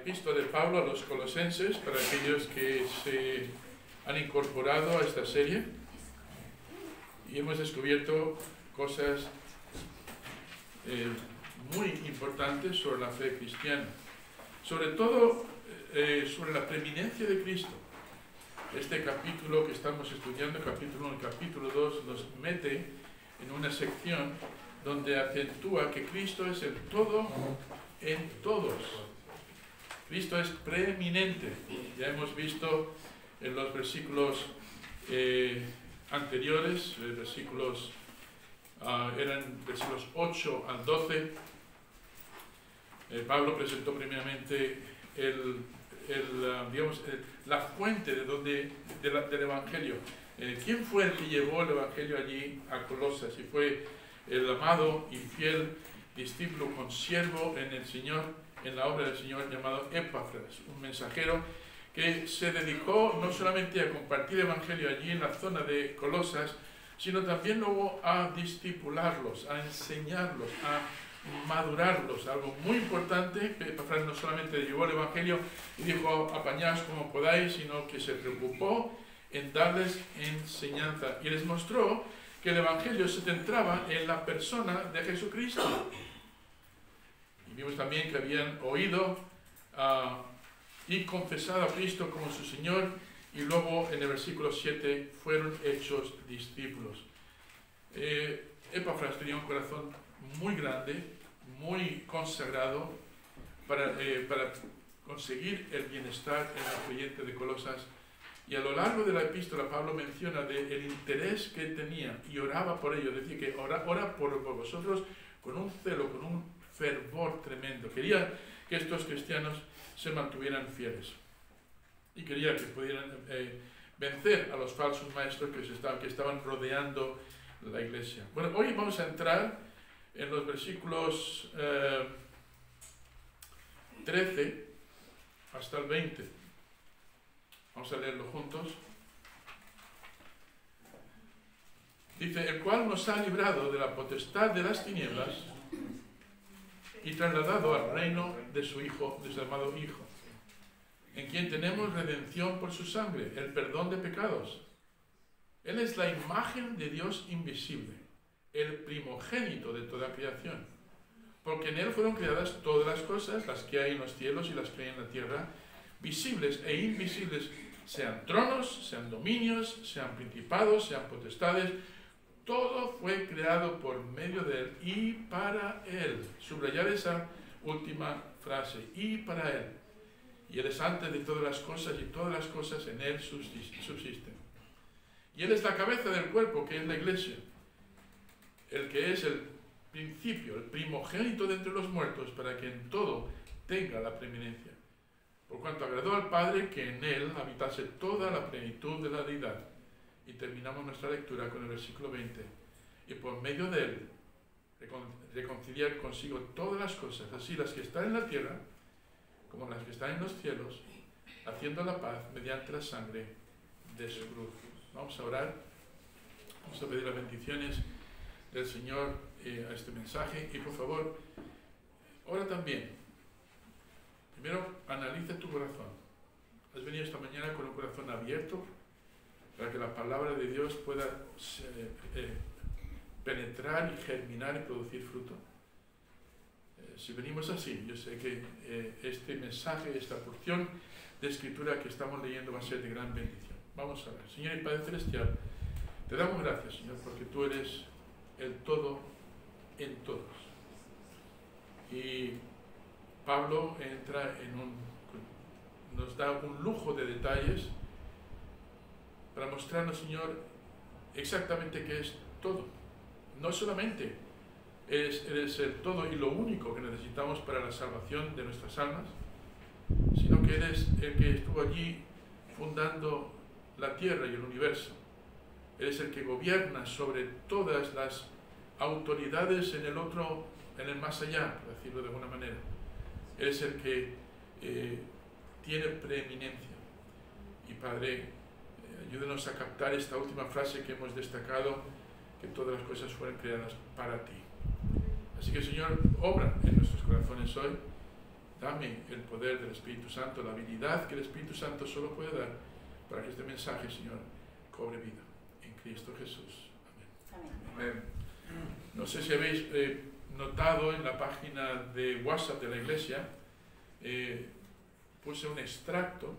Epístola de Pablo a los Colosenses, para aquellos que se han incorporado a esta serie, y hemos descubierto cosas muy importantes sobre la fe cristiana, sobre todo sobre la preeminencia de Cristo. Este capítulo que estamos estudiando, capítulo 1 y capítulo 2, nos mete en una sección donde acentúa que Cristo es el todo en todos. Cristo es preeminente. Ya hemos visto en los versículos anteriores, eran versículos 8 al 12, Pablo presentó primeramente la fuente del Evangelio. ¿Quién fue el que llevó el Evangelio allí a Colosas? Y fue el amado y fiel discípulo, consiervo en el Señor, en la obra del Señor, llamado Epafras, un mensajero que se dedicó no solamente a compartir el Evangelio allí en la zona de Colosas, sino también luego a discipularlos, a enseñarlos, a madurarlos. Algo muy importante, que Epafras no solamente llevó el Evangelio y dijo apañaos como podáis, sino que se preocupó en darles enseñanza y les mostró que el Evangelio se centraba en la persona de Jesucristo. Y vimos también que habían oído y confesado a Cristo como su Señor, y luego en el versículo 7 fueron hechos discípulos. Epafras tenía un corazón muy grande, muy consagrado para conseguir el bienestar en la creyente de Colosas. Y a lo largo de la epístola Pablo menciona el interés que tenía y oraba por ello. Decía que ora por vosotros con un celo, con un fervor tremendo. Quería que estos cristianos se mantuvieran fieles y quería que pudieran vencer a los falsos maestros que estaban rodeando la iglesia. Bueno, hoy vamos a entrar en los versículos 13 hasta el 20. Vamos a leerlo juntos. Dice: el cual nos ha librado de la potestad de las tinieblas y trasladado al reino de su Hijo, de su amado Hijo, en quien tenemos redención por su sangre, el perdón de pecados. Él es la imagen de Dios invisible, el primogénito de toda creación, porque en Él fueron creadas todas las cosas, las que hay en los cielos y las que hay en la tierra, visibles e invisibles, sean tronos, sean dominios, sean principados, sean potestades. Todo fue creado por medio de Él y para Él. Subrayar esa última frase, y para Él. Y Él es antes de todas las cosas, y todas las cosas en Él subsisten. Y Él es la cabeza del cuerpo, que es la iglesia, el que es el principio, el primogénito de entre los muertos, para que en todo tenga la preeminencia. Por cuanto agradó al Padre que en Él habitase toda la plenitud de la deidad. Y terminamos nuestra lectura con el versículo 20. Y por medio de Él reconciliar consigo todas las cosas, así las que están en la tierra como las que están en los cielos, haciendo la paz mediante la sangre de su cruz. Vamos a orar. Vamos a pedir las bendiciones del Señor a este mensaje. Y por favor, ora también. Primero, analiza tu corazón. ¿Has venido esta mañana con un corazón abierto para que la palabra de Dios pueda penetrar y germinar y producir fruto? Si venimos así, yo sé que este mensaje, esta porción de escritura que estamos leyendo va a ser de gran bendición. Vamos a ver. Señor y Padre Celestial, te damos gracias, Señor, porque tú eres el todo en todos. Y Pablo entra nos da un lujo de detalles para mostrarnos, Señor, exactamente qué es todo. No solamente eres el todo y lo único que necesitamos para la salvación de nuestras almas, sino que eres el que estuvo allí fundando la tierra y el universo. Eres el que gobierna sobre todas las autoridades en el más allá, por decirlo de alguna manera. Eres el que tiene preeminencia. Y Padre, ayúdenos a captar esta última frase que hemos destacado, que todas las cosas fueron creadas para ti. Así que, Señor, obra en nuestros corazones hoy dame el poder del Espíritu Santo, la habilidad que el Espíritu Santo solo puede dar para que este mensaje, Señor, cobre vida en Cristo Jesús. Amén. Amén. No sé si habéis notado en la página de WhatsApp de la iglesia, puse un extracto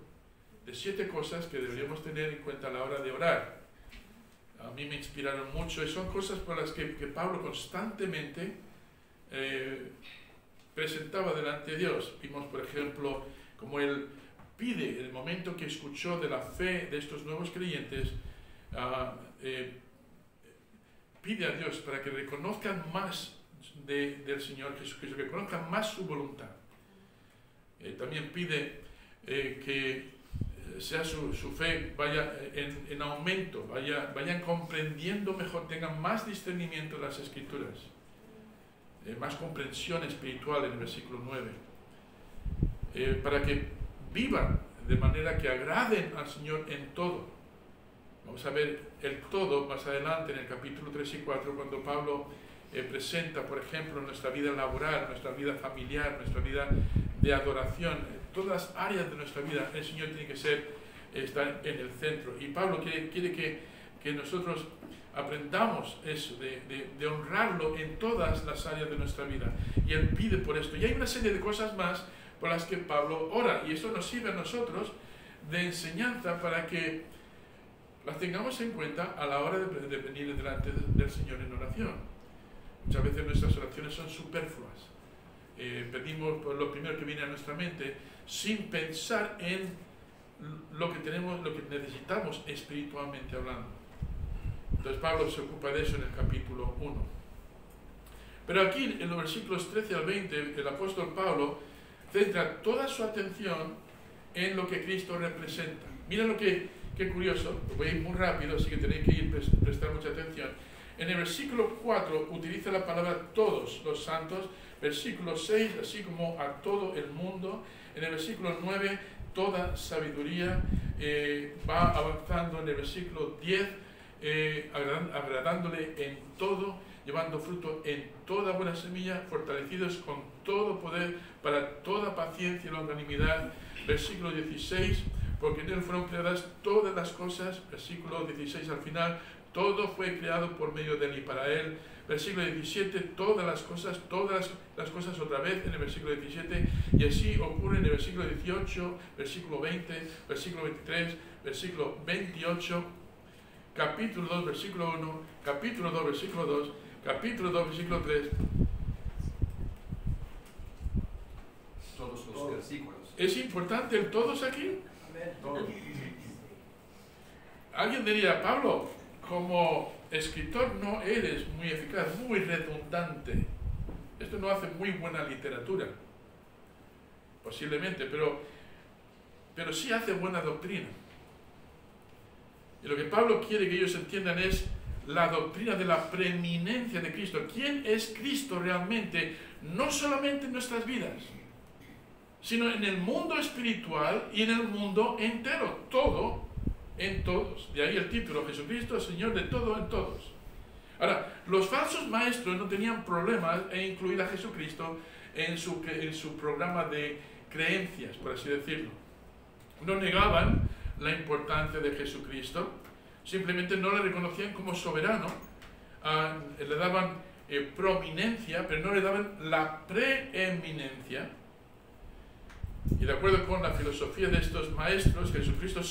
de 7 cosas que deberíamos tener en cuenta a la hora de orar. A mí me inspiraron mucho y son cosas por las que Pablo constantemente presentaba delante de Dios. Vimos, por ejemplo, como él pide, en el momento que escuchó de la fe de estos nuevos creyentes, pide a Dios para que reconozcan más del Señor Jesucristo, que reconozcan más su voluntad. También pide que sea su fe vaya en aumento, vayan comprendiendo mejor, tengan más discernimiento de las Escrituras, más comprensión espiritual en el versículo 9, para que vivan de manera que agraden al Señor en todo. Vamos a ver el todo más adelante en el capítulo 3 y 4, cuando Pablo presenta, por ejemplo, nuestra vida laboral, nuestra vida familiar, nuestra vida de adoración, todas las áreas de nuestra vida, el Señor tiene que estar en el centro. Y Pablo quiere que nosotros aprendamos eso, de honrarlo en todas las áreas de nuestra vida. Y él pide por esto. Y hay una serie de cosas más por las que Pablo ora. Y esto nos sirve a nosotros de enseñanza para que las tengamos en cuenta a la hora de venir delante del Señor en oración. Muchas veces nuestras oraciones son superfluas. Pedimos por lo primero que viene a nuestra mente sin pensar en lo que tenemos, lo que necesitamos espiritualmente hablando. Entonces Pablo se ocupa de eso en el capítulo 1. Pero aquí en los versículos 13 al 20 el apóstol Pablo centra toda su atención en lo que Cristo representa. Mira qué curioso, voy a ir muy rápido, así que tenéis que prestar mucha atención. En el versículo 4 utiliza la palabra todos los santos, versículo 6, así como a todo el mundo. En el versículo 9, toda sabiduría. Va avanzando en el versículo 10, agradándole en todo, llevando fruto en toda buena semilla, fortalecidos con todo poder para toda paciencia y longanimidad. Versículo 16, porque en él fueron creadas todas las cosas. Versículo 16 al final, todo fue creado por medio de él y para él. Versículo 17, todas las cosas otra vez en el versículo 17, y así ocurre en el versículo 18, versículo 20, versículo 23, versículo 28, capítulo 2, versículo 1, capítulo 2, versículo 2, capítulo 2, versículo 3. Todos los versículos. ¿Es importante el todos aquí? Todos. Alguien diría, Pablo, como escritor no eres muy eficaz, muy redundante. Esto no hace muy buena literatura, posiblemente, pero sí hace buena doctrina. Y lo que Pablo quiere que ellos entiendan es la doctrina de la preeminencia de Cristo. ¿Quién es Cristo realmente? No solamente en nuestras vidas, sino en el mundo espiritual y en el mundo entero. Todo en todos. De ahí el título, Jesucristo, Señor de todo en todos. Ahora, los falsos maestros no tenían problemas en incluir a Jesucristo en su programa de creencias, por así decirlo. No negaban la importancia de Jesucristo, simplemente no le reconocían como soberano, le daban prominencia, pero no le daban la preeminencia. Y de acuerdo con la filosofía de estos maestros, Jesucristo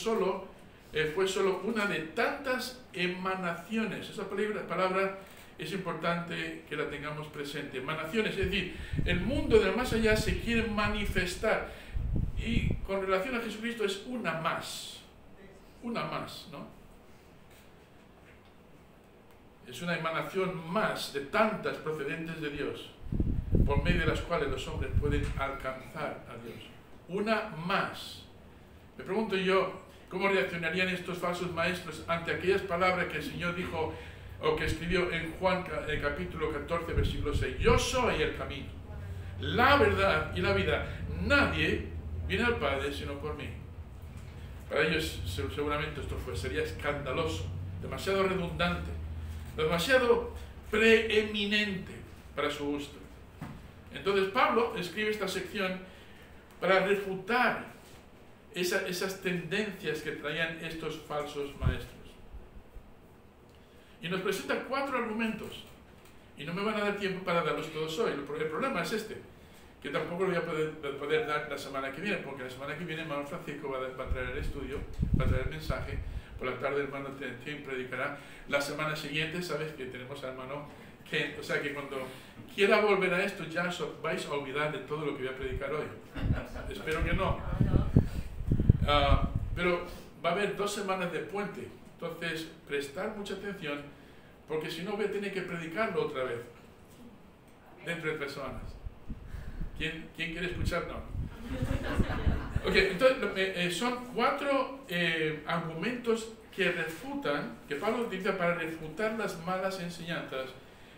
fue solo una de tantas emanaciones. Esa palabra es importante que la tengamos presente. Emanaciones, es decir, el mundo del más allá se quiere manifestar. Y con relación a Jesucristo es una más, ¿no? Es una emanación más de tantas procedentes de Dios, por medio de las cuales los hombres pueden alcanzar a Dios. Una más. Me pregunto yo, ¿cómo reaccionarían estos falsos maestros ante aquellas palabras que el Señor dijo o que escribió en Juan capítulo 14, versículo 6? Yo soy el camino, la verdad y la vida. Nadie viene al Padre sino por mí. Para ellos seguramente esto sería escandaloso, demasiado redundante, demasiado preeminente para su gusto. Entonces Pablo escribe esta sección para refutar esas tendencias que traían estos falsos maestros. Y nos presenta 4 argumentos, y no me van a dar tiempo para darlos todos hoy. El problema es este, que tampoco lo voy a poder dar la semana que viene, porque la semana que viene hermano Francisco va a traer el estudio, va a traer el mensaje. Por la tarde el hermano Tim predicará. La semana siguiente, sabes que tenemos al hermano Ken, o sea que cuando quiera volver a esto ya vais a olvidar de todo lo que voy a predicar hoy. Espero que no. Pero va a haber 2 semanas de puente, entonces prestar mucha atención, porque si no voy a tener que predicarlo otra vez dentro de 3 semanas. ¿Quién quiere escuchar? No. Ok, entonces son 4 argumentos que refutan, que Pablo utiliza para refutar las malas enseñanzas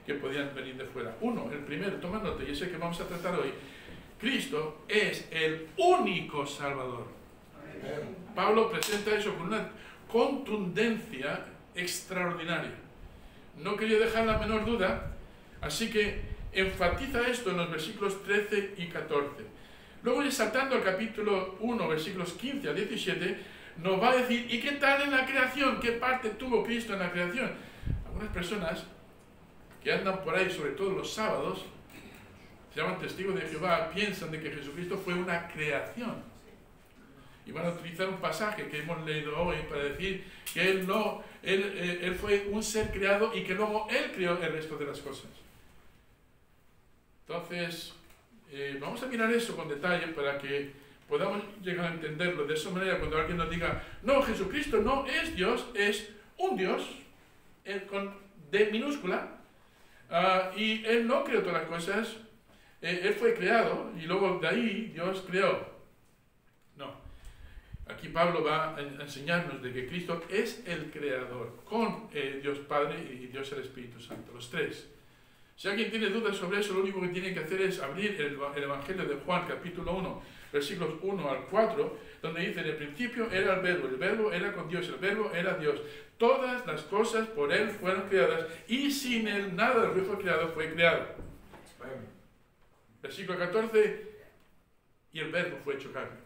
que podían venir de fuera. El primero, toma nota, y ese que vamos a tratar hoy. Cristo es el único Salvador. Pablo presenta eso con una contundencia extraordinaria. No quería dejar la menor duda, así que enfatiza esto en los versículos 13 y 14. Luego, saltando al capítulo 1, versículos 15 a 17, nos va a decir, ¿y qué tal en la creación? ¿Qué parte tuvo Cristo en la creación? Algunas personas que andan por ahí, sobre todo los sábados, se llaman testigos de Jehová, piensan de que Jesucristo fue una creación. Y van a utilizar un pasaje que hemos leído hoy para decir que él fue un ser creado y que luego Él creó el resto de las cosas. Entonces, vamos a mirar eso con detalle para que podamos llegar a entenderlo. De esa manera, cuando alguien nos diga, no, Jesucristo no es Dios, es un Dios, con D minúscula, y Él no creó todas las cosas, Él fue creado, y luego de ahí Dios creó. No. Aquí Pablo va a enseñarnos de que Cristo es el creador, con Dios Padre y Dios el Espíritu Santo, los 3. Si alguien tiene dudas sobre eso, lo único que tiene que hacer es abrir el Evangelio de Juan, capítulo 1, versículos 1 al 4, donde dice, en el principio era el verbo era con Dios, el verbo era Dios. Todas las cosas por Él fueron creadas, y sin Él nada de lo que fue creado fue creado. Versículo 14, y el verbo fue hecho carne.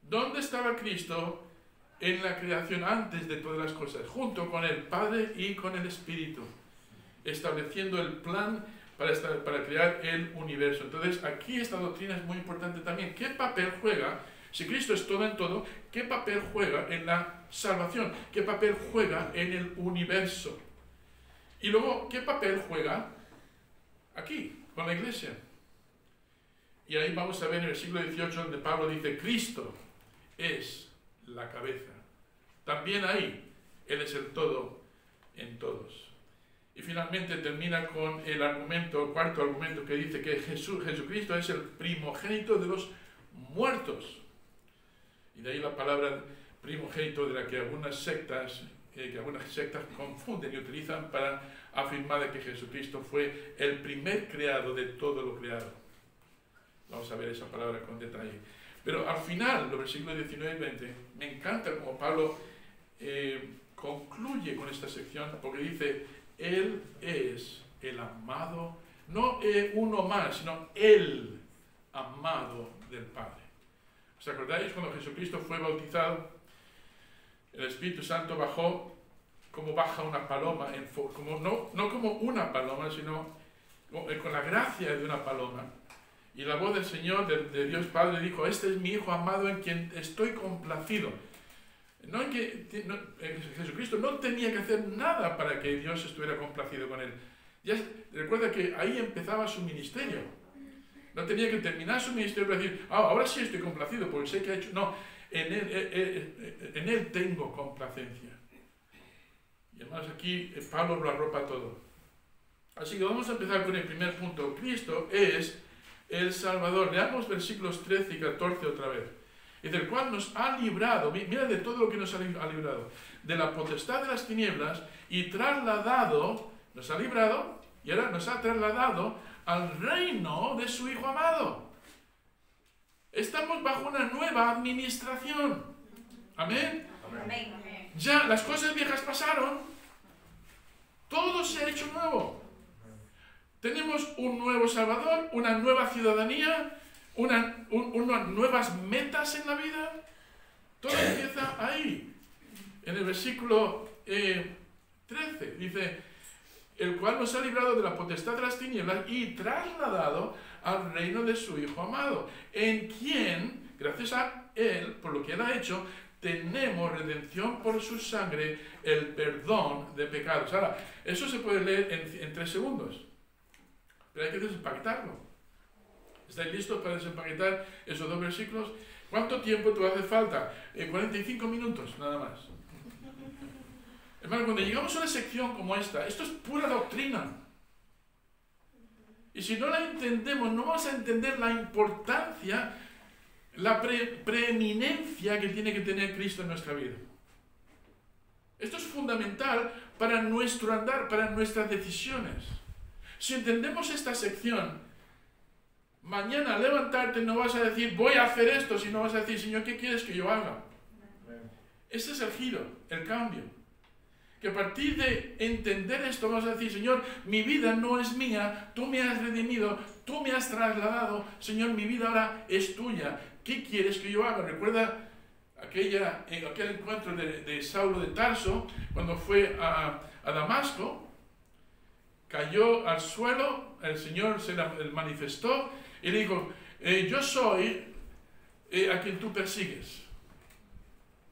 ¿Dónde estaba Cristo en la creación antes de todas las cosas? Junto con el Padre y con el Espíritu, estableciendo el plan para crear el universo. Entonces, aquí esta doctrina es muy importante también. ¿Qué papel juega, si Cristo es todo en todo, qué papel juega en la salvación? ¿Qué papel juega en el universo? Y luego, ¿qué papel juega aquí, con la iglesia? Y ahí vamos a ver en el versículo 18, donde Pablo dice, Cristo es la cabeza. También ahí, Él es el todo en todos. Y finalmente termina con el cuarto argumento, que dice que Jesucristo es el primogénito de los muertos. Y de ahí la palabra primogénito, de la que algunas sectas confunden y utilizan para afirmar de que Jesucristo fue el primer creado de todo lo creado. Vamos a ver esa palabra con detalle. Pero al final, los versículos 19 y 20, me encanta como Pablo concluye con esta sección, porque dice, Él es el amado, no uno más, sino el amado del Padre. ¿Os acordáis cuando Jesucristo fue bautizado? El Espíritu Santo bajó como baja una paloma, no como una paloma, sino con la gracia de una paloma. Y la voz del Señor, de Dios Padre, dijo, este es mi Hijo amado en quien estoy complacido. Jesucristo no tenía que hacer nada para que Dios estuviera complacido con él. Recuerda que ahí empezaba su ministerio. No tenía que terminar su ministerio para decir, ahora sí estoy complacido porque sé que ha hecho... No, en él tengo complacencia. Y además aquí Pablo lo arropa todo. Así que vamos a empezar con el primer punto. Cristo es el Salvador. Leamos versículos 13 y 14 otra vez. Y del cual nos ha librado, mira de todo lo que nos ha librado, de la potestad de las tinieblas, y trasladado, nos ha librado, y ahora nos ha trasladado al reino de su Hijo amado. Estamos bajo una nueva administración. Amén. Amén. Ya las cosas viejas pasaron, todo se ha hecho nuevo. Tenemos un nuevo Salvador, una nueva ciudadanía, unas nuevas metas en la vida. Todo empieza ahí. En el versículo 13 dice, el cual nos ha librado de la potestad de las tinieblas y trasladado al reino de su Hijo amado, en quien, gracias a Él, por lo que Él ha hecho, tenemos redención por su sangre, el perdón de pecados. Ahora, eso se puede leer en 3 segundos, pero hay que desempaquetarlo. ¿Estáis listos para desempaquetar esos 2 versículos? ¿Cuánto tiempo te hace falta? 45 minutos, nada más. Hermano, cuando llegamos a una sección como esta, esto es pura doctrina. Y si no la entendemos, no vamos a entender la importancia, la preeminencia que tiene que tener Cristo en nuestra vida. Esto es fundamental para nuestro andar, para nuestras decisiones. Si entendemos esta sección, mañana al levantarte no vas a decir, voy a hacer esto, sino vas a decir, Señor, ¿qué quieres que yo haga? Ese es el giro, el cambio. Que a partir de entender esto vas a decir, Señor, mi vida no es mía, tú me has redimido, tú me has trasladado, Señor, mi vida ahora es tuya. ¿Qué quieres que yo haga? Recuerda aquel encuentro de Saulo de Tarso, cuando fue a Damasco, cayó al suelo, el Señor se le manifestó y le dijo, yo soy a quien tú persigues.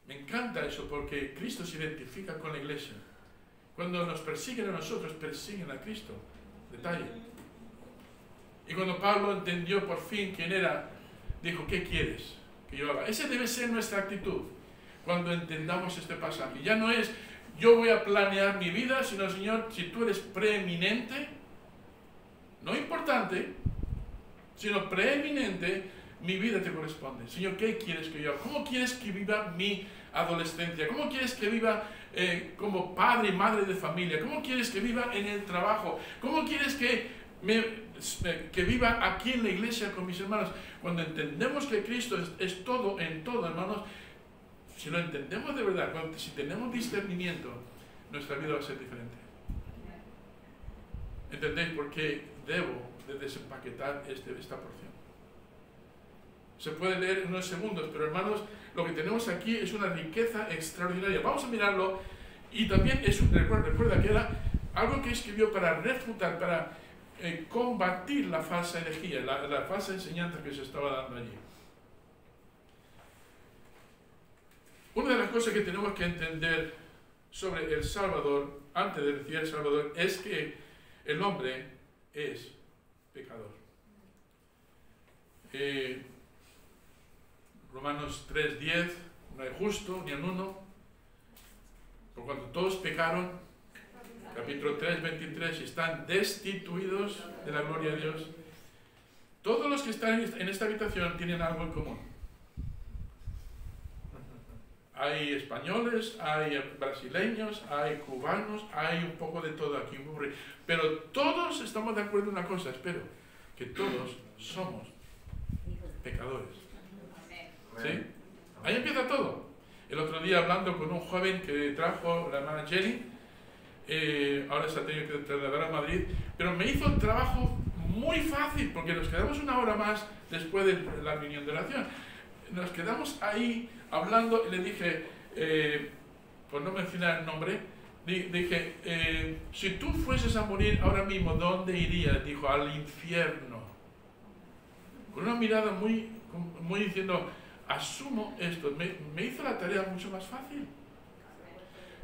Me encanta eso porque Cristo se identifica con la iglesia. Cuando nos persiguen a nosotros, persiguen a Cristo. Detalle. Y cuando Pablo entendió por fin quién era, dijo, ¿qué quieres que yo haga? Esa debe ser nuestra actitud cuando entendamos este pasaje. Ya no es, yo voy a planear mi vida, sino, Señor, si tú eres preeminente, no importante, sino preeminente, mi vida te corresponde. Señor, ¿qué quieres que yo haga? ¿Cómo quieres que viva mi adolescencia? ¿Cómo quieres que viva como padre y madre de familia? ¿Cómo quieres que viva en el trabajo? ¿Cómo quieres que viva aquí en la iglesia con mis hermanos? Cuando entendemos que Cristo es todo en todo, hermanos, si lo entendemos de verdad, si tenemos discernimiento, nuestra vida va a ser diferente. ¿Entendéis por qué debo de desempaquetar esta porción? Se puede leer en unos segundos, pero hermanos, lo que tenemos aquí es una riqueza extraordinaria. Vamos a mirarlo, y también recuerda que era algo que escribió para refutar, para combatir la falsa herejía, la falsa enseñanza que se estaba dando allí. Una de las cosas que tenemos que entender sobre el Salvador, antes de decir el Salvador, es que el hombre es pecador. Romanos 3:10, no hay justo ni en uno, por cuanto todos pecaron, capítulo 3:23, están destituidos de la gloria de Dios. Todos los que están en esta habitación tienen algo en común. Hay españoles, hay brasileños, hay cubanos, hay un poco de todo aquí, pero todos estamos de acuerdo en una cosa, espero, que todos somos pecadores. ¿Sí? Ahí empieza todo. El otro día hablando con un joven que trajo la hermana Jenny, ahora se ha tenido que trasladar a Madrid, pero me hizo el trabajo muy fácil porque nos quedamos una hora más después de la reunión de oración. Nos quedamos ahí hablando y le dije, por no mencionar el nombre, dije, si tú fueses a morir ahora mismo, ¿dónde irías? Dijo, al infierno. Con una mirada muy diciendo, asumo esto. Me hizo la tarea mucho más fácil.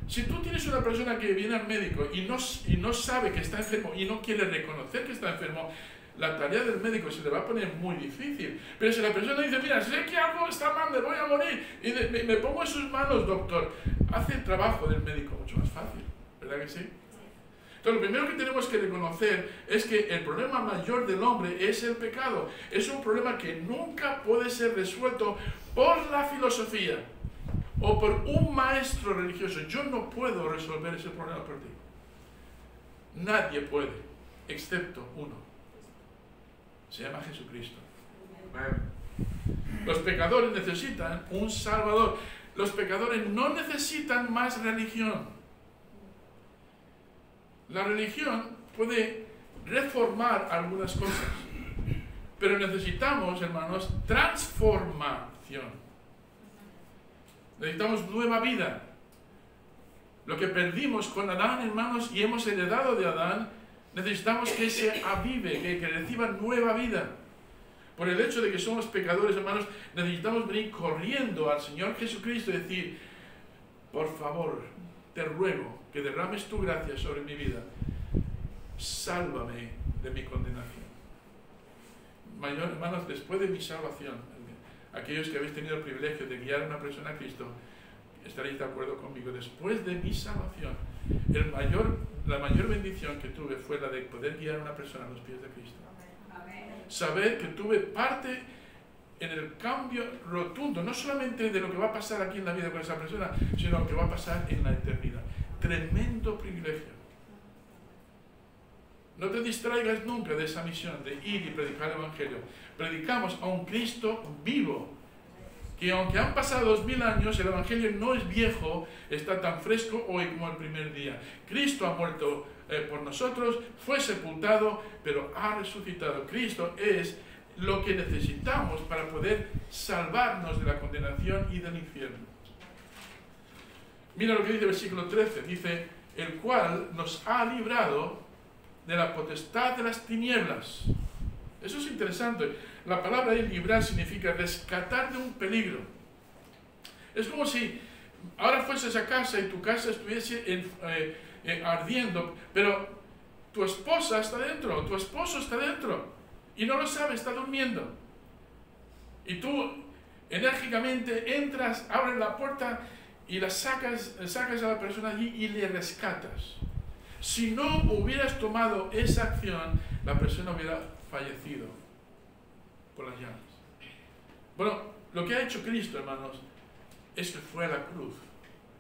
Si tú tienes una persona que viene al médico y no sabe que está enfermo y no quiere reconocer que está enfermo, la tarea del médico se le va a poner muy difícil. Pero si la persona dice, mira, sé que algo está mal, me voy a morir, y me pongo en sus manos, doctor, hace el trabajo del médico mucho más fácil. ¿Verdad que sí? Entonces, lo primero que tenemos que reconocer es que el problema mayor del hombre es el pecado. Es un problema que nunca puede ser resuelto por la filosofía o por un maestro religioso. Yo no puedo resolver ese problema por ti. Nadie puede, excepto uno. Se llama Jesucristo. Los pecadores necesitan un Salvador. Los pecadores no necesitan más religión. La religión puede reformar algunas cosas, Pero necesitamos, hermanos, transformación. Necesitamos nueva vida. Lo que perdimos con Adán, hermanos, y hemos heredado de Adán, necesitamos que se avive, que reciba nueva vida. Por el hecho de que somos pecadores, hermanos, necesitamos venir corriendo al Señor Jesucristo y decir: por favor, te ruego que derrames tu gracia sobre mi vida. Sálvame de mi condenación. Hermanos, después de mi salvación, aquellos que habéis tenido el privilegio de guiar a una persona a Cristo, estaréis de acuerdo conmigo. Después de mi salvación, la mayor bendición que tuve fue la de poder guiar a una persona a los pies de Cristo. Saber que tuve parte en el cambio rotundo, no solamente de lo que va a pasar aquí en la vida con esa persona, sino lo que va a pasar en la eternidad. Tremendo privilegio. No te distraigas nunca de esa misión de ir y predicar el Evangelio. Predicamos a un Cristo vivo, que aunque han pasado 2000 años, el Evangelio no es viejo, está tan fresco hoy como el primer día. Cristo ha muerto por nosotros, fue sepultado, pero ha resucitado. Cristo es lo que necesitamos para poder salvarnos de la condenación y del infierno. Mira lo que dice el versículo 13, dice: el cual nos ha librado de la potestad de las tinieblas. Eso es interesante. La palabra de librar significa rescatar de un peligro. Es como si ahora fueses a casa y tu casa estuviese ardiendo, pero tu esposa está dentro, tu esposo está dentro, y no lo sabe, está durmiendo. Y tú enérgicamente entras, abres la puerta y la sacas a la persona allí y le rescatas. Si no hubieras tomado esa acción, la persona hubiera fallecido por las llamas. Bueno, lo que ha hecho Cristo, hermanos, es que fue a la cruz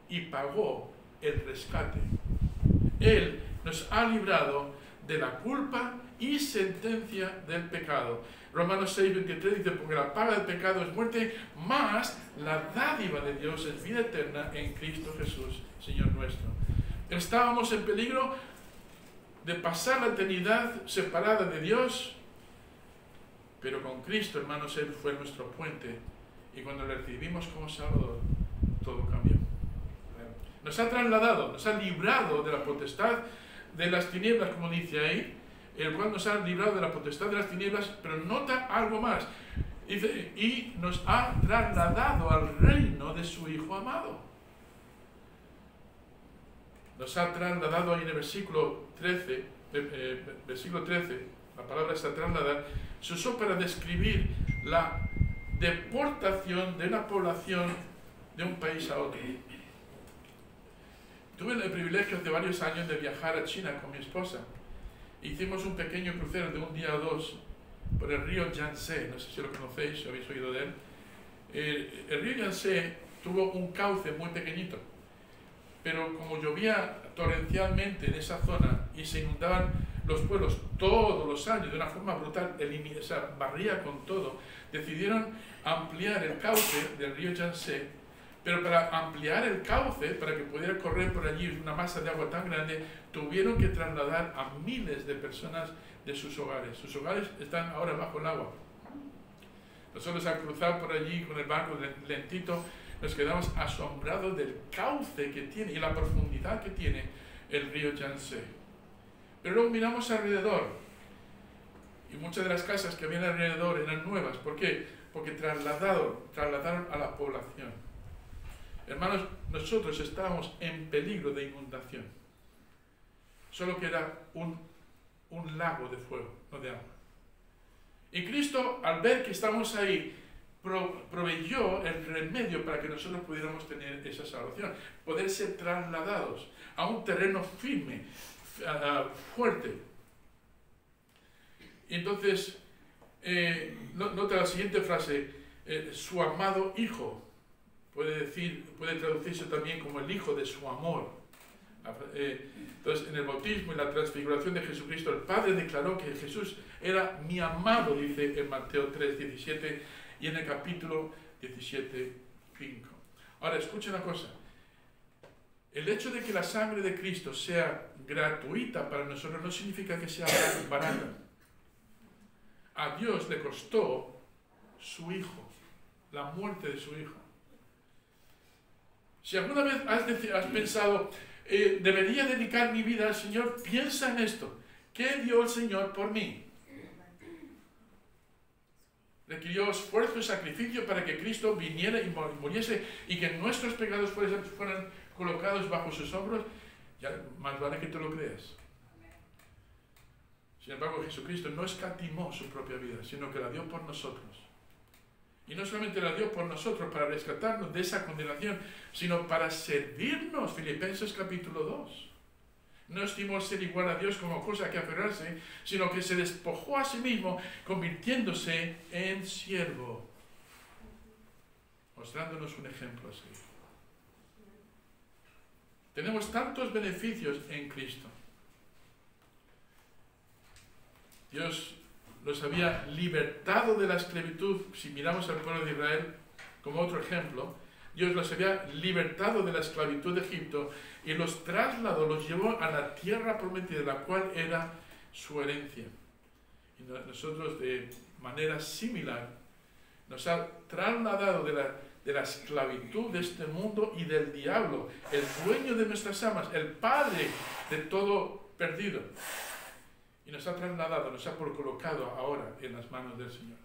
y pagó el rescate. Él nos ha librado de la culpa y sentencia del pecado. Romanos 6:23 dice: porque la paga del pecado es muerte, mas la dádiva de Dios es vida eterna en Cristo Jesús, Señor nuestro. Estábamos en peligro de pasar la eternidad separada de Dios, pero con Cristo, hermanos, Él fue nuestro puente, y cuando le recibimos como Salvador, todo cambió. Nos ha trasladado, nos ha librado de la potestad de las tinieblas, como dice ahí, el cual nos ha librado de la potestad de las tinieblas, pero nota algo más. Dice: y nos ha trasladado al reino de su Hijo amado. Nos ha trasladado ahí en el versículo 13, la palabra está trasladar, se usó para describir la deportación de una población de un país a otro. Tuve el privilegio hace varios años de viajar a China con mi esposa. Hicimos un pequeño crucero de un día o dos por el río Yangtze, no sé si lo conocéis, si habéis oído de él. El río Yangtze tuvo un cauce muy pequeño, pero como llovía torrencialmente en esa zona y se inundaban los pueblos todos los años de una forma brutal, barría con todo, decidieron ampliar el cauce del río Yangtze, pero para ampliar el cauce, para que pudiera correr por allí una masa de agua tan grande, tuvieron que trasladar a miles de personas de sus hogares. Sus hogares están ahora bajo el agua. Nosotros al cruzar por allí con el barco lentito, nos quedamos asombrados del cauce que tiene y la profundidad que tiene el río Yangtze. Pero luego miramos alrededor y muchas de las casas que habían alrededor eran nuevas. ¿Por qué? Porque trasladaron a la población. Hermanos, nosotros estábamos en peligro de inundación. Solo que era un lago de fuego, no de agua. Y Cristo, al ver que estamos ahí, proveyó el remedio para que nosotros pudiéramos tener esa salvación, poder ser trasladados a un terreno firme, fuerte. Y entonces, nota la siguiente frase: su amado Hijo. Puede traducirse también como el Hijo de su amor. Entonces, en el bautismo y la transfiguración de Jesucristo, el Padre declaró que Jesús era mi amado, dice en Mateo 3:17 y en el capítulo 17:5. Ahora, escuchen una cosa. El hecho de que la sangre de Cristo sea gratuita para nosotros no significa que sea barata. A Dios le costó su hijo, la muerte de su hijo. Si alguna vez has pensado, debería dedicar mi vida al Señor, piensa en esto. ¿Qué dio el Señor por mí? Requirió esfuerzo y sacrificio para que Cristo viniera y muriese y que nuestros pecados fueran colocados bajo sus hombros. Ya más vale que tú lo creas. Sin embargo, Jesucristo no escatimó su propia vida, sino que la dio por nosotros. Y no solamente la dio por nosotros para rescatarnos de esa condenación, sino para servirnos. Filipenses capítulo 2. No estimó ser igual a Dios como cosa que aferrarse, sino que se despojó a sí mismo, convirtiéndose en siervo, mostrándonos un ejemplo así. Tenemos tantos beneficios en Cristo. Dios los había libertado de la esclavitud. Si miramos al pueblo de Israel como otro ejemplo, Dios los había libertado de la esclavitud de Egipto y los trasladó, los llevó a la tierra prometida, la cual era su herencia. Y nosotros de manera similar nos ha trasladado de la esclavitud de este mundo y del diablo, el dueño de nuestras almas, el padre de todo perdido. Y nos ha trasladado, nos ha colocado ahora en las manos del Señor.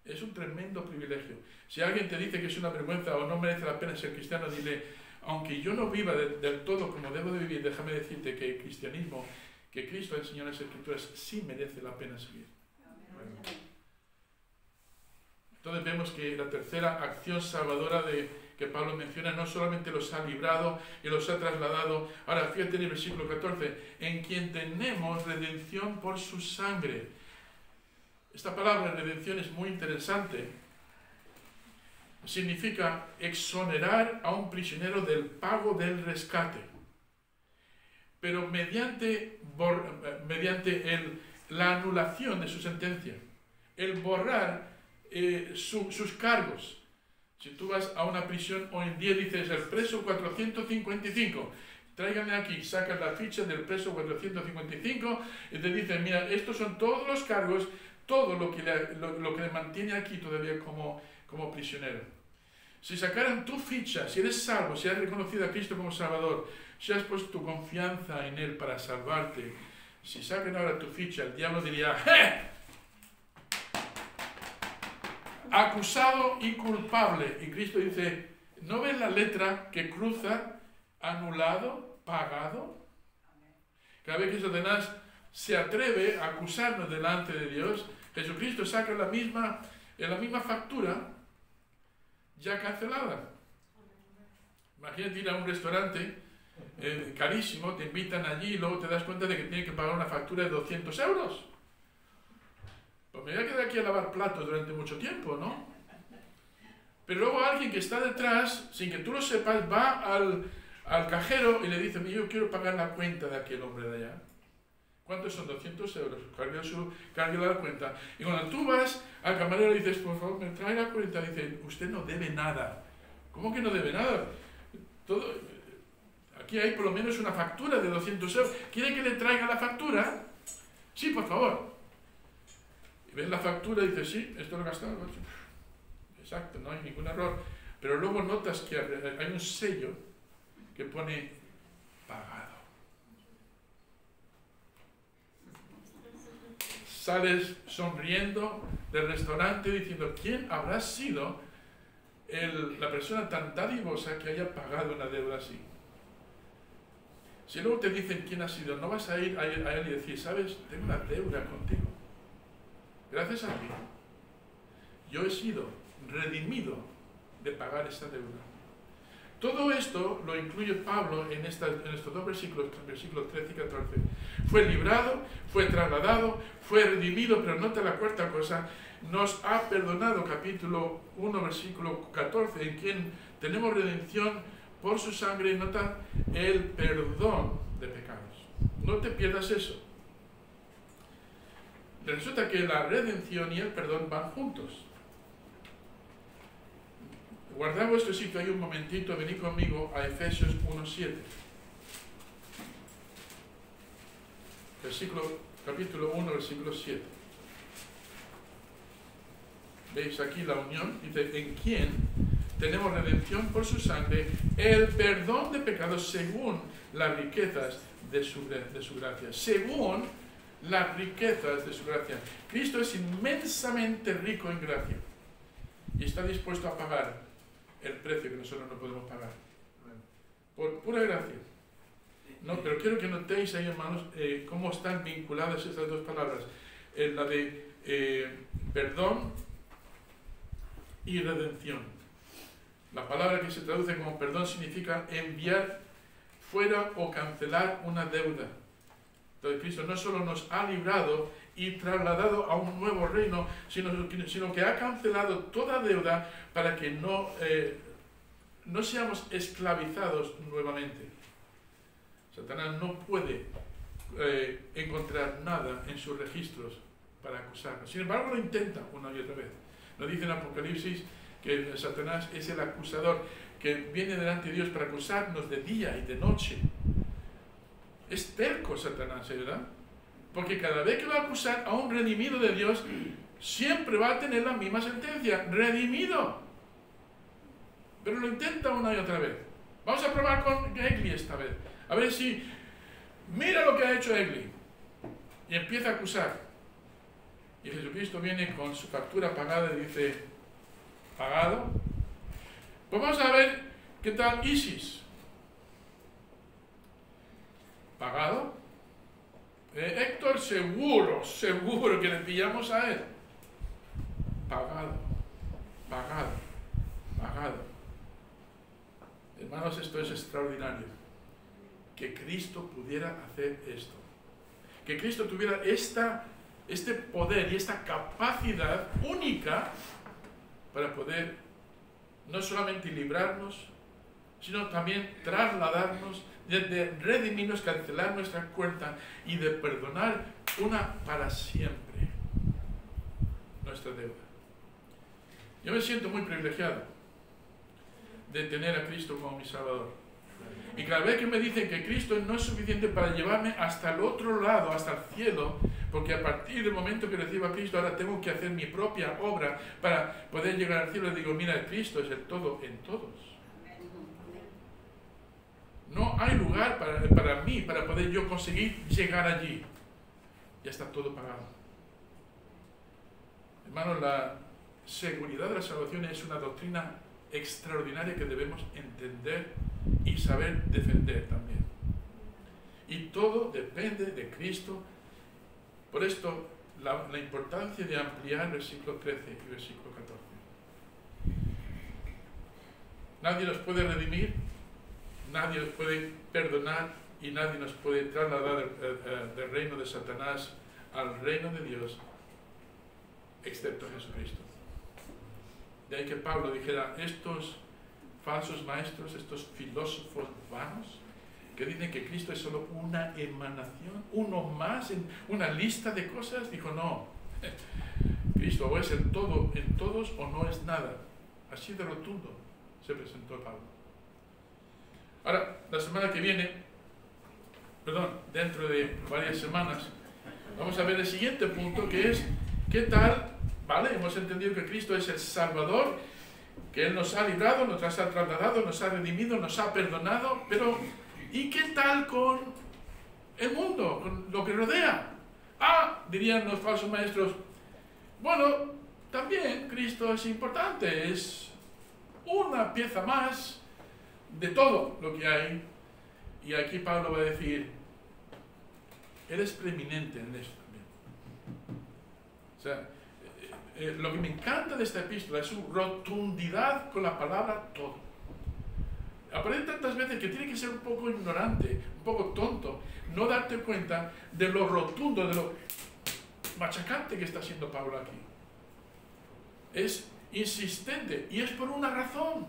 Es un tremendo privilegio. Si alguien te dice que es una vergüenza o no merece la pena ser cristiano, dile, aunque yo no viva del todo como debo de vivir, déjame decirte que el cristianismo, que Cristo enseñó en las Escrituras, sí merece la pena seguir. Entonces vemos que la tercera acción salvadora que Pablo menciona no solamente los ha librado y los ha trasladado. Ahora fíjate en el versículo 14, en quien tenemos redención por su sangre. Esta palabra redención es muy interesante. Significa exonerar a un prisionero del pago del rescate, pero mediante la anulación de su sentencia, el borrar sus cargos. Si tú vas a una prisión hoy en día, dices el preso 455, tráiganme aquí, sacan la ficha del preso 455 y te dicen, mira, estos son todos los cargos, todo lo que le mantiene aquí todavía como prisionero. Si sacaran tu ficha, si eres salvo, si has reconocido a Cristo como Salvador, si has puesto tu confianza en Él para salvarte, si sacan ahora tu ficha, el diablo diría, ¡eh! Acusado y culpable. Y Cristo dice, ¿no ves la letra que cruza anulado, pagado? Cada vez que Satanás se atreve a acusarnos delante de Dios, Jesucristo saca la misma factura ya cancelada. Imagínate ir a un restaurante carísimo, te invitan allí y luego te das cuenta de que tienes que pagar una factura de 200 euros. Pues me voy a quedar aquí a lavar platos durante mucho tiempo, ¿no? Pero luego alguien que está detrás, sin que tú lo sepas, va al cajero y le dice, yo quiero pagar la cuenta de aquel hombre de allá. ¿Cuántos son? 200 euros. Cargue la cuenta. Y cuando tú vas al camarero y dices, por favor, me trae la cuenta, dice, usted no debe nada. ¿Cómo que no debe nada? Aquí hay por lo menos una factura de 200 euros. ¿Quiere que le traiga la factura? Sí, por favor. Y ves la factura y dices, sí, esto lo he gastado. Exacto, no hay ningún error. Pero luego notas que hay un sello que pone pagado. Sales sonriendo del restaurante diciendo, ¿quién habrá sido la persona tan dadivosa que haya pagado una deuda así? Si luego te dicen quién ha sido, no vas a ir a él y decir, ¿sabes? Tengo una deuda contigo. Gracias a ti, yo he sido redimido de pagar esa deuda. Todo esto lo incluye Pablo en estos dos versículos 13 y 14. Fue librado, fue trasladado, fue redimido, pero nota la cuarta cosa, nos ha perdonado, capítulo 1, versículo 14, en quien tenemos redención por su sangre, nota el perdón de pecados. No te pierdas eso. Resulta que la redención y el perdón van juntos. Guardad vuestro sitio ahí un momentito, venid conmigo a Efesios 1:7. Capítulo 1, versículo 7. veis aquí la unión, dice, en quien tenemos redención por su sangre, el perdón de pecados según las riquezas de su gracia. Según las riquezas de su gracia. Cristo es inmensamente rico en gracia y está dispuesto a pagar el precio que nosotros no podemos pagar. Por pura gracia. No, pero quiero que notéis ahí, hermanos, cómo están vinculadas estas dos palabras. La de perdón y redención. La palabra que se traduce como perdón significa enviar fuera o cancelar una deuda. Entonces Cristo no solo nos ha librado y trasladado a un nuevo reino, sino que ha cancelado toda deuda para que no seamos esclavizados nuevamente. Satanás no puede encontrar nada en sus registros para acusarnos. Sin embargo, lo intenta una y otra vez. Nos dice en Apocalipsis que Satanás es el acusador que viene delante de Dios para acusarnos de día y de noche. Es terco Satanás, ¿verdad? Porque cada vez que va a acusar a un redimido de Dios, siempre va a tener la misma sentencia: redimido. Pero lo intenta una y otra vez. Vamos a probar con Egli esta vez. A ver si... Mira lo que ha hecho Egli. Y empieza a acusar. Y Jesucristo viene con su factura pagada y dice: ¿pagado? Pues vamos a ver qué tal Isis. ¿Pagado? Héctor, seguro que le pillamos a él. Pagado. Hermanos, esto es extraordinario. Que Cristo pudiera hacer esto. Que Cristo tuviera este poder y esta capacidad única para poder no solamente librarnos, sino también trasladarnos, de redimirnos, cancelar nuestra cuenta y de perdonar una para siempre nuestra deuda. Yo me siento muy privilegiado de tener a Cristo como mi Salvador. Y cada vez que me dicen que Cristo no es suficiente para llevarme hasta el otro lado, hasta el cielo, porque a partir del momento que recibo a Cristo ahora tengo que hacer mi propia obra para poder llegar al cielo, le digo: mira, Cristo es el todo en todos. No hay lugar para mí, para poder yo conseguir llegar allí. Ya está todo pagado. Hermanos, la seguridad de la salvación es una doctrina extraordinaria que debemos entender y saber defender también. Y todo depende de Cristo. Por esto, la importancia de ampliar versículo 13 y versículo 14. Nadie nos puede redimir, nadie nos puede perdonar y nadie nos puede trasladar del reino de Satanás al reino de Dios, excepto Jesucristo. De ahí que Pablo dijera: estos falsos maestros, estos filósofos vanos, que dicen que Cristo es solo una emanación, uno más en una lista de cosas, dijo: no, Cristo o es el todo en todos o no es nada. Así de rotundo se presentó Pablo. Ahora, la semana que viene, dentro de varias semanas, vamos a ver el siguiente punto, que es: ¿qué tal? Vale, hemos entendido que Cristo es el Salvador, que Él nos ha librado, nos ha trasladado, nos ha redimido, nos ha perdonado, pero ¿y qué tal con el mundo, con lo que rodea? Dirían los falsos maestros, bueno, también Cristo es importante, es una pieza más de todo lo que hay. Y aquí Pablo va a decir: eres preeminente en esto también. O sea, lo que me encanta de esta epístola es su rotundidad con la palabra todo. Aparece tantas veces que tiene que ser un poco ignorante, un poco tonto, no darte cuenta de lo rotundo, de lo machacante que está haciendo Pablo aquí. Es insistente y es por una razón.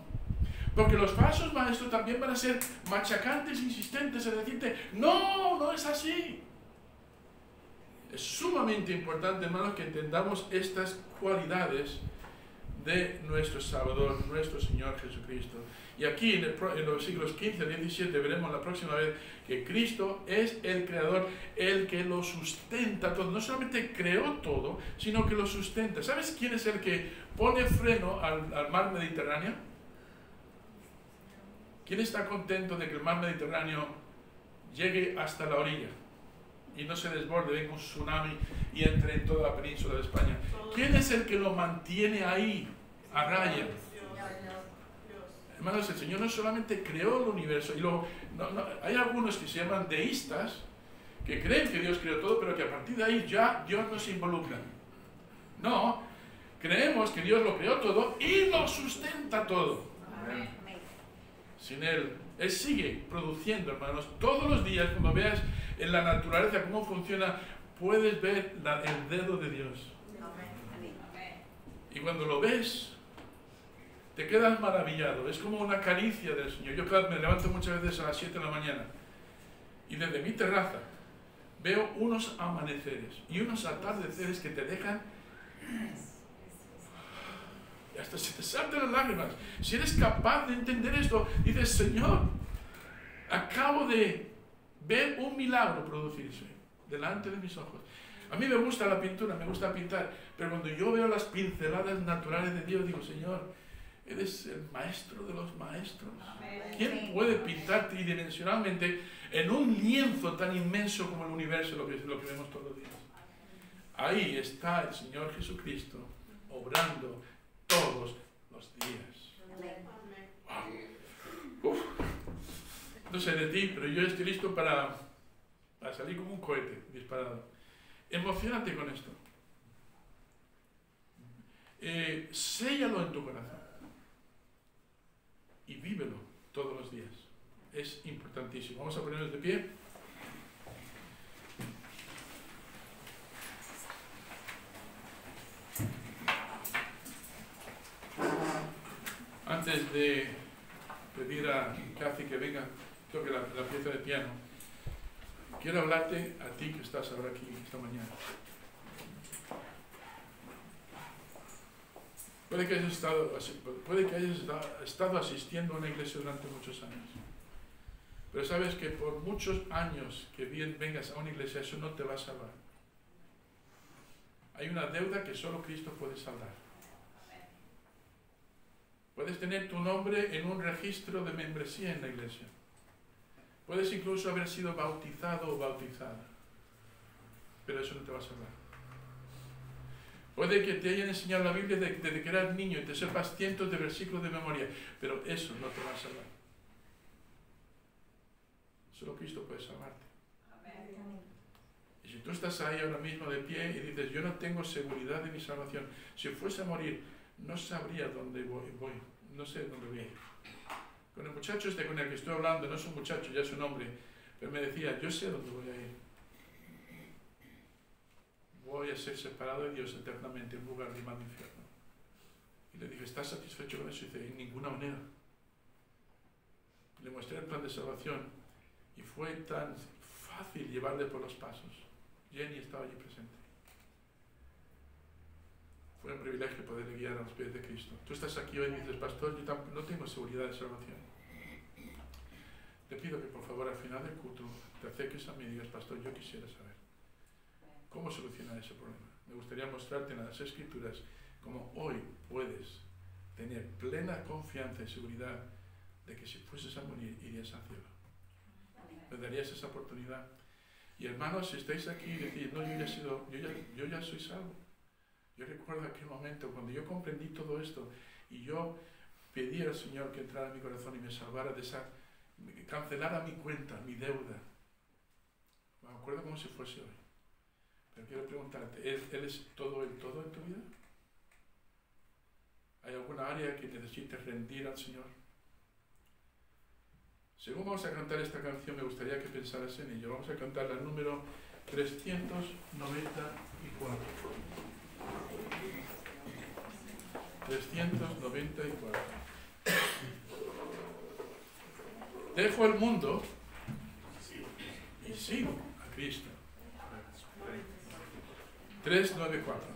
Porque los falsos maestros también van a ser machacantes, insistentes en decirte: no, no es así. Es sumamente importante, hermanos, que entendamos estas cualidades de nuestro Salvador, nuestro Señor Jesucristo. Y aquí en los versículos 15 al 17 veremos la próxima vez que Cristo es el creador, el que lo sustenta todo. No solamente creó todo, sino que lo sustenta. ¿Sabes quién es el que pone freno al mar Mediterráneo? ¿Quién está contento de que el mar Mediterráneo llegue hasta la orilla y no se desborde, venga un tsunami y entre en toda la península de España? ¿Quién es el que lo mantiene ahí, a raya? Hermanos, el Señor no solamente creó el universo, hay algunos que se llaman deístas, que creen que Dios creó todo, pero que a partir de ahí ya Dios no se involucra. No, creemos que Dios lo creó todo y lo sustenta todo. Amén. Sin Él sigue produciendo, hermanos. Todos los días, cuando veas en la naturaleza cómo funciona, puedes ver el dedo de Dios. Y cuando lo ves, te quedas maravillado. Es como una caricia del Señor. Yo me levanto muchas veces a las 7 de la mañana y desde mi terraza veo unos amaneceres y unos atardeceres que te dejan... Y hasta se te saltan las lágrimas. Si eres capaz de entender esto, dices, Señor, acabo de ver un milagro producirse delante de mis ojos. A mí me gusta la pintura, me gusta pintar, pero cuando yo veo las pinceladas naturales de Dios, digo, Señor, eres el maestro de los maestros. ¿Quién puede pintar tridimensionalmente en un lienzo tan inmenso como el universo, lo que vemos todos los días? Ahí está el Señor Jesucristo obrando todos los días. Wow. No sé de ti, pero yo estoy listo para salir como un cohete disparado. Emocionate con esto. Séllalo en tu corazón y vívelo todos los días. Es importantísimo. Vamos a ponernos de pie. Antes de pedir a Kathy que venga, toque la pieza de piano, quiero hablarte a ti que estás ahora aquí esta mañana. Puede que hayas estado asistiendo a una iglesia durante muchos años, pero sabes que por muchos años que vengas a una iglesia, eso no te va a salvar. Hay una deuda que solo Cristo puede saldar. Puedes tener tu nombre en un registro de membresía en la iglesia. Puedes incluso haber sido bautizado o bautizada, pero eso no te va a salvar. Puede que te hayan enseñado la Biblia desde que eras niño y te sepas cientos de versículos de memoria, pero eso no te va a salvar. Solo Cristo puede salvarte. Y si tú estás ahí ahora mismo de pie y dices, yo no tengo seguridad de mi salvación, si fuese a morir, no sabría dónde voy, no sé dónde voy a ir. Con el muchacho con el que estoy hablando, no es un muchacho, ya es un hombre, pero me decía, yo sé dónde voy a ir. Voy a ser separado de Dios eternamente en un lugar llamado infierno. Y le dije, ¿estás satisfecho con eso? Y dice, en ninguna manera. Le mostré el plan de salvación y fue tan fácil llevarle por los pasos. Jenny estaba allí presente. Fue un privilegio poder guiar a los pies de Cristo. Tú estás aquí hoy y dices, pastor, yo no tengo seguridad de salvación. Te pido que por favor al final del culto te acerques a mí y digas, pastor, yo quisiera saber cómo solucionar ese problema. Me gustaría mostrarte en las Escrituras cómo hoy puedes tener plena confianza y seguridad de que si fueses a morir irías al cielo. ¿Me darías esa oportunidad? Y hermanos, si estáis aquí y decís, no, yo ya soy salvo. Yo recuerdo aquel momento cuando yo comprendí todo esto y yo pedí al Señor que entrara en mi corazón y me salvara de cancelara mi cuenta, mi deuda. Me acuerdo como si fuese hoy. Pero quiero preguntarte, ¿Él es todo en tu vida? ¿Hay alguna área que necesites rendir al Señor? Según vamos a cantar esta canción, me gustaría que pensaras en ello. Vamos a cantar la número 394. 394. Dejo el mundo y sigo a Cristo. 394.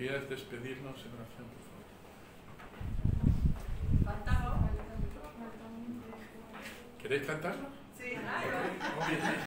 ¿Querías despedirnos en oración, por favor? ¿Queréis cantarlo? Sí, Muy bien.